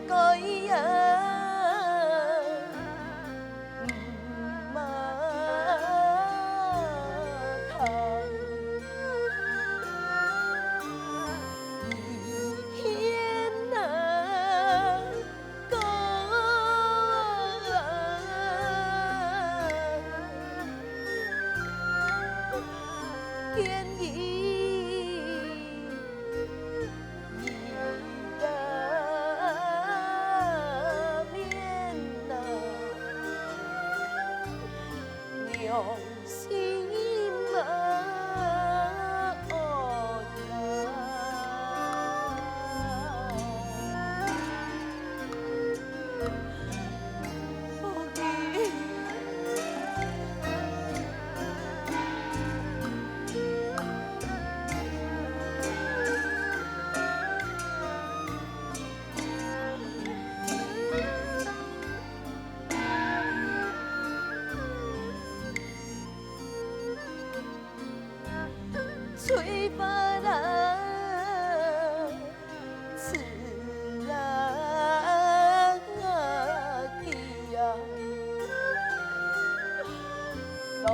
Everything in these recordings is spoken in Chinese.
该呀。 吹发啦，刺啦去呀，来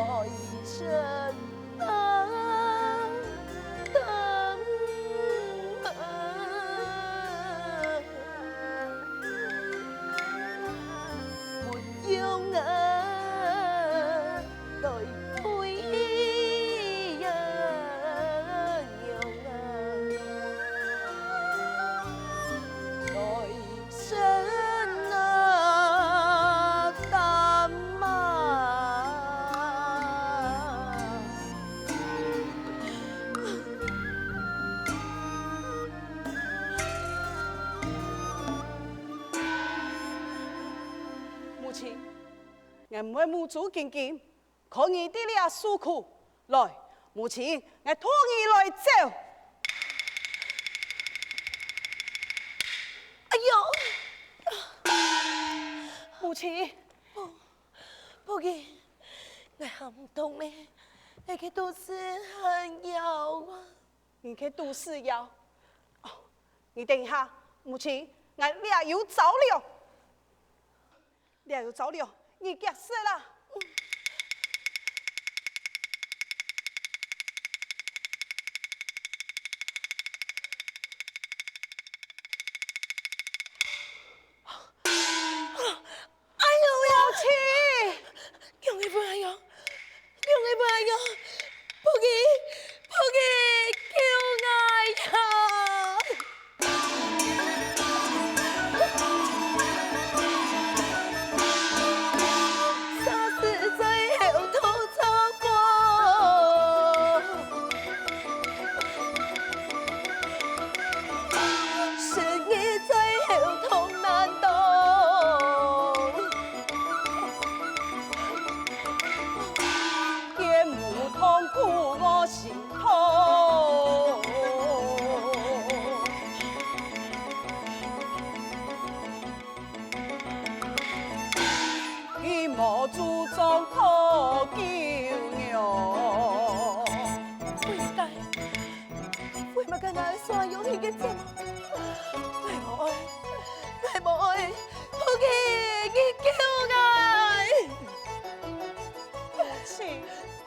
生啊等啊，没用啊，来配。 俺们母猪紧紧，可你的俩诉苦，来，母亲，俺托你来走。哎呦，母亲，不给，俺喊不动嘞，那个都是很药啊，你去都是药。哦，你等一下，母亲，俺俩又着了，俩又着了。 你给死了！哎呦呀！母亲，用一不用，用一不用，不给，不给，救我呀！ 心痛，羽毛祖宗可救娘。为大，为乜跟俺所有人嘅节目？为我爱，为我爱，不给你救我！母亲，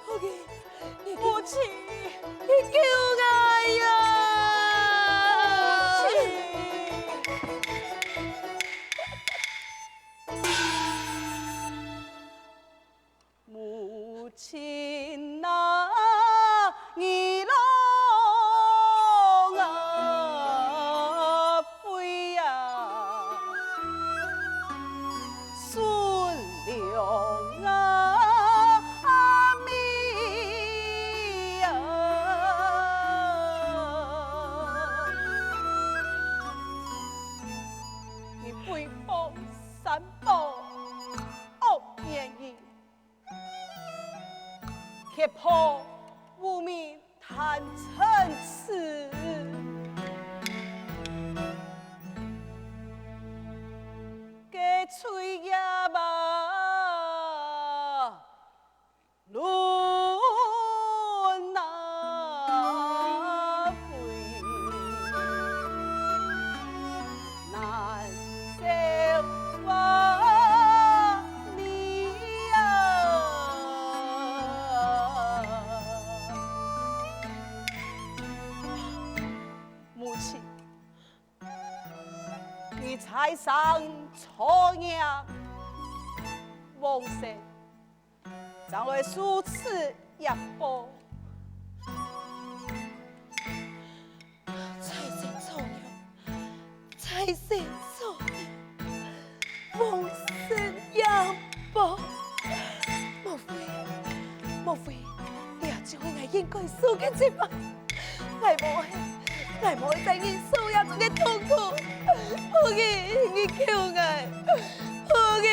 不给。 母亲，你救我呀！母亲呐，你老啊飞呀，孙良啊。 三宝恶言语，揭破无名贪嗔痴，给吹呀吧，论那飞难。为财上错业，王神怎会如此一步？财神错了，财神错了，王神也报。莫非你也只会我应该输嘅一半？我无会在你输也中嘅痛苦。我嘅，你救我！我嘅，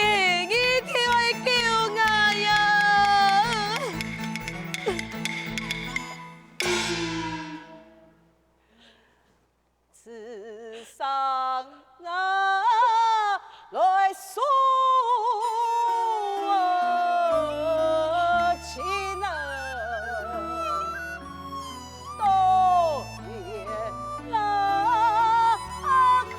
你救我呀！自上啊来诉情啊，多年来苦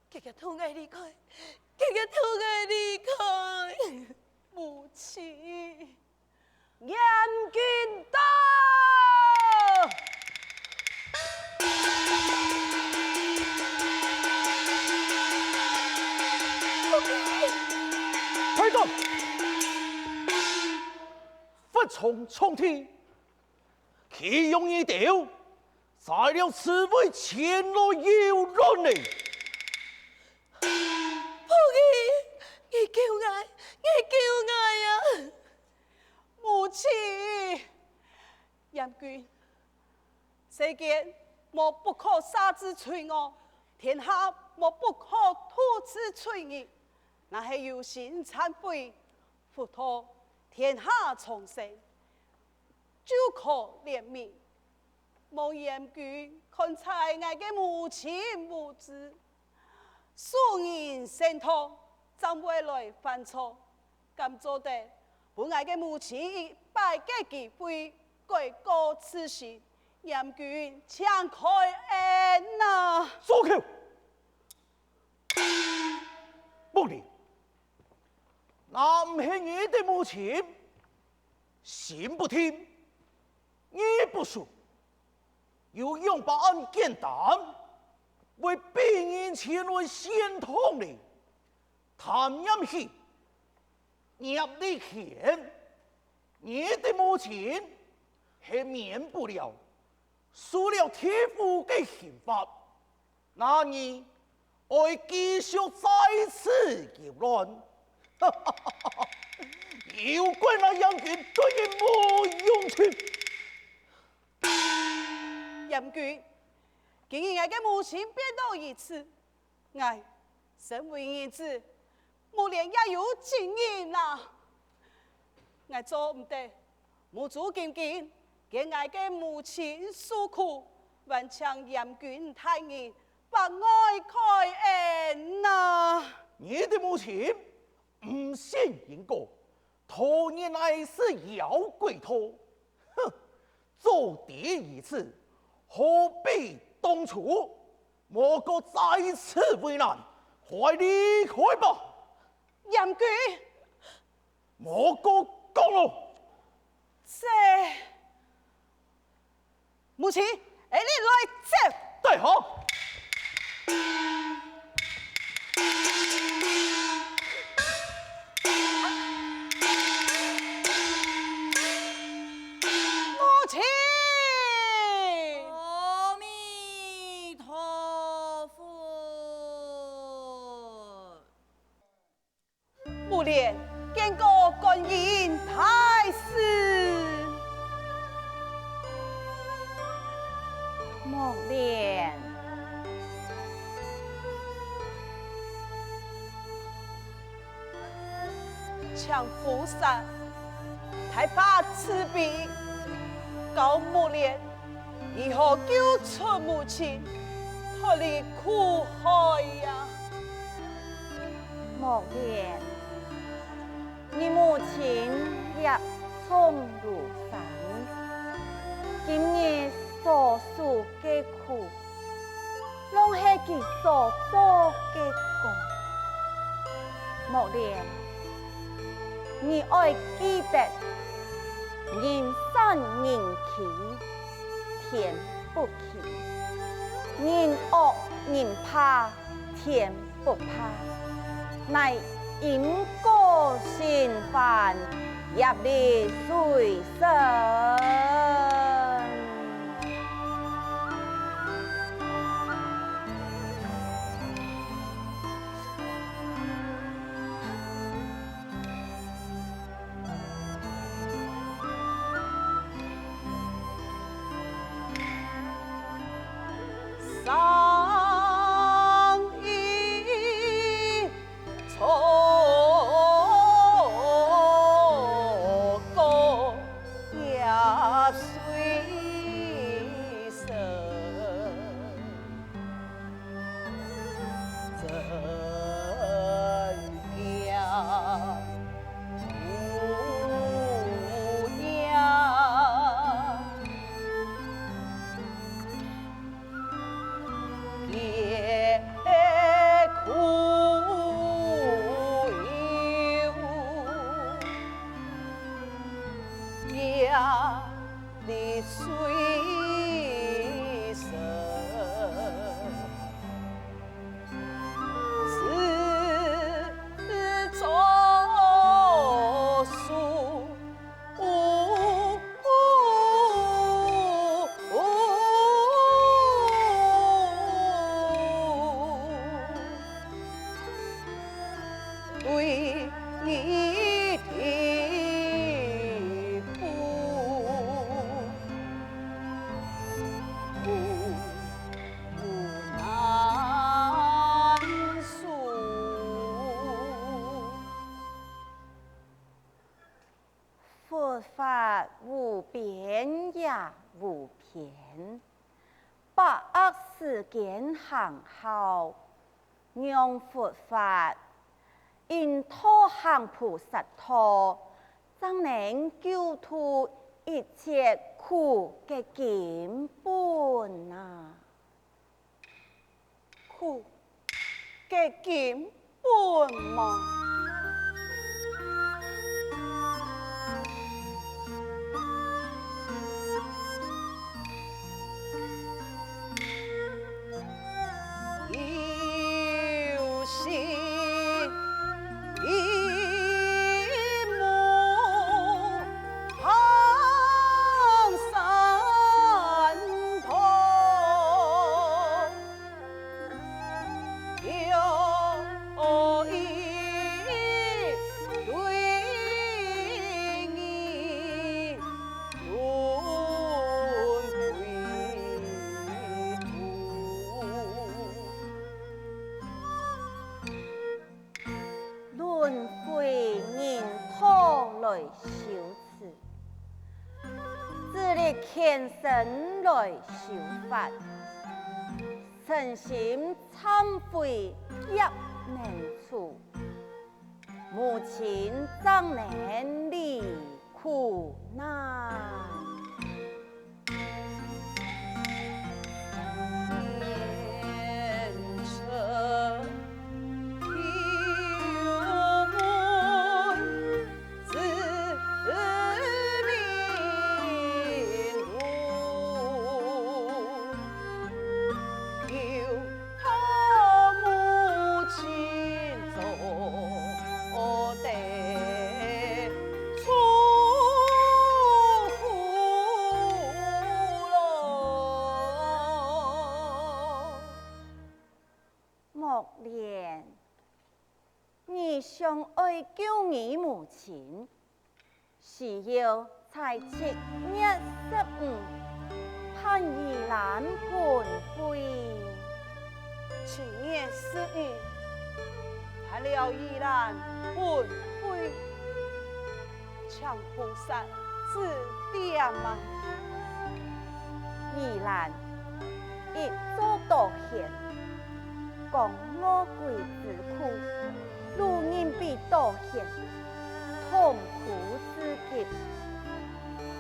哥哥痛爱离开，哥哥痛爱离开。母亲，严君到。开动！不从冲天，岂用一雕？在了此位前来要论呢？夫人，你救我，你救我呀！母亲，严君，世间无不可杀之罪恶，天下无不可吐之罪孽。那是有心忏悔，佛陀天下重生，就可怜悯。望严君看在我的母亲无知，素人心痛，怎会来犯错？咁做得，本我的母亲一败嘅机会，改过此事，严君请开恩呐！住口！不理。南是你的母亲，心不听，意不顺，又用把案件单为病人前来先痛的，谈阴气，入你钱，你的母亲是免不了受了贴肤的刑罚，那你爱继续再次扰乱。有关那杨军对你无用处。严君，既然我的母亲变到如此，我身为儿子，母连也有经验啦。我做唔得，母祖敬敬，给我的母亲诉苦，还请严君太爷把爱开恩呐！你的母亲不信因果，头年来是妖鬼头，哼，做爹一次，何必当初？莫个再次为难，快离开吧！严居，莫个讲了。这母亲，哎，你来接。对好。母亲，阿弥陀佛。母莲见过观音太师。木莲，请菩萨太把慈悲，告母莲如何救出母亲，脱离苦海呀！木莲，你母亲也从如山，今日所受嘅苦，拢是佢所做嘅果。木莲，你愛記得，人善人欺，天不欺；人惡人怕，天不怕。乃因果心犯，业力随身。上一错过也随身，真假无恙。也苦有压力随身，自作数。对你的不难诉。佛法无边也无偏，把握时间行好，让佛法因托行菩萨托，怎能救脱一切苦嘅根本啊！苦嘅根本嘛。有心一目杭山头，有意对你轮回人托来修持，自力献身来修法，诚心忏悔亦能处，母亲怎能离苦难？你相爱救你母亲，是要才7月15盼宜兰盆会。7月12盼了宜兰盆会，请菩萨指点啊！宜兰一早道歉，讲我鬼之苦。路人被道歉，痛苦之极，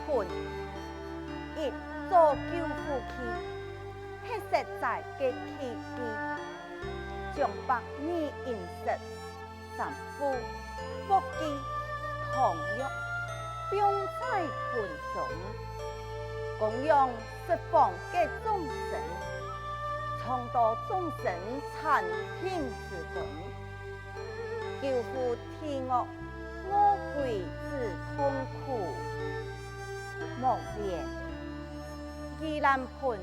困一做救护器，迄实在嘅奇迹，将百年饮食、三夫、福记、糖药，放在盆中，供养释放嘅众生，创造众生参天之功。救护天恶，我鬼之痛苦。莫言，宜兰盆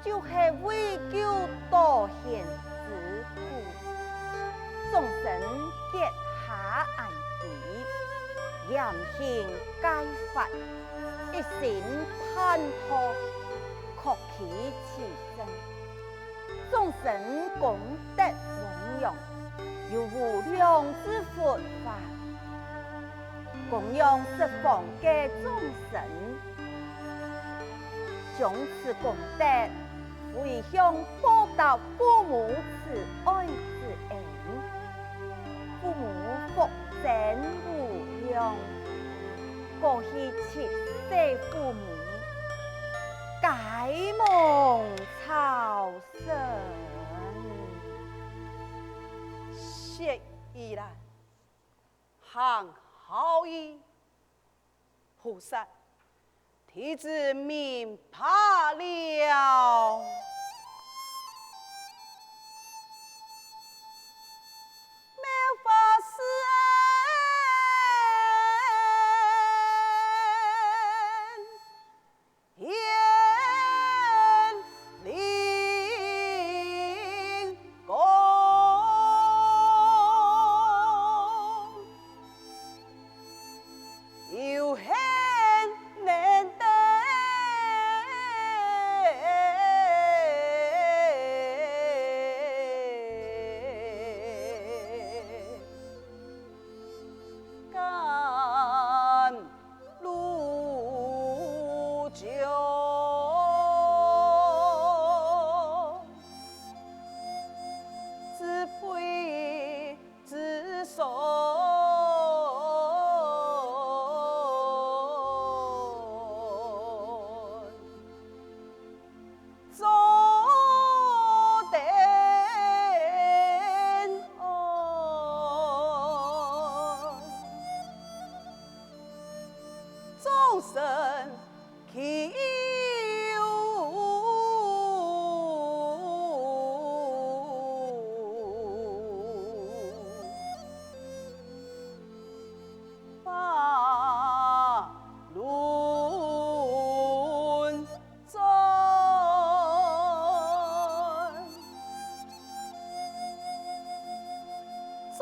就是为救道歉之苦，众生结下暗地，严刑戒法，一心盼托，确其其真，众生功德弘扬。有无量之佛法，供养十方嘅众生，将此功德回向报答父母慈爱之恩，父母福增无量，过去7世父母，解梦超生。谢宜兰，行好意，菩萨，弟子明白了。妙法师恩，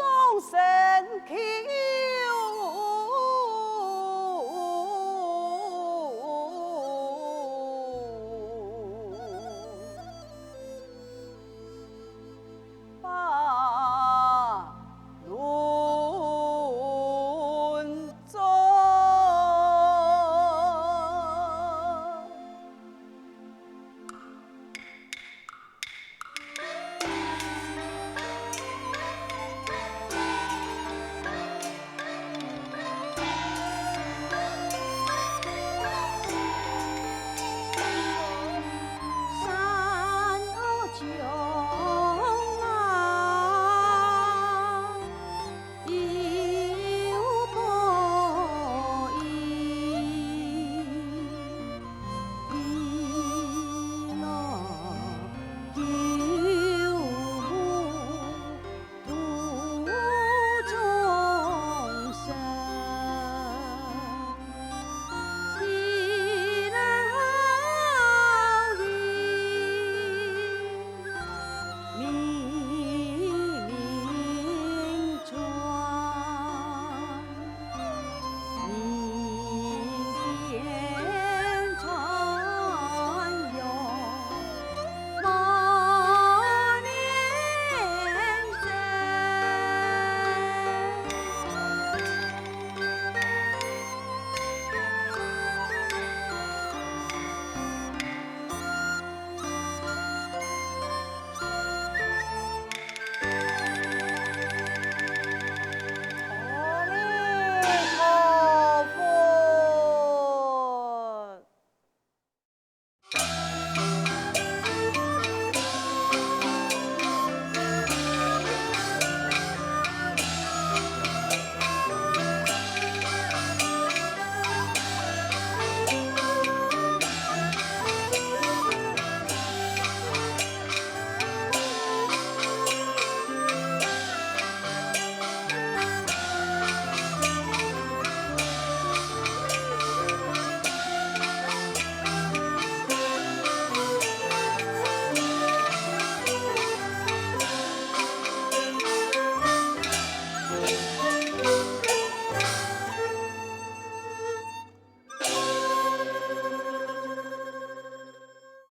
众生起。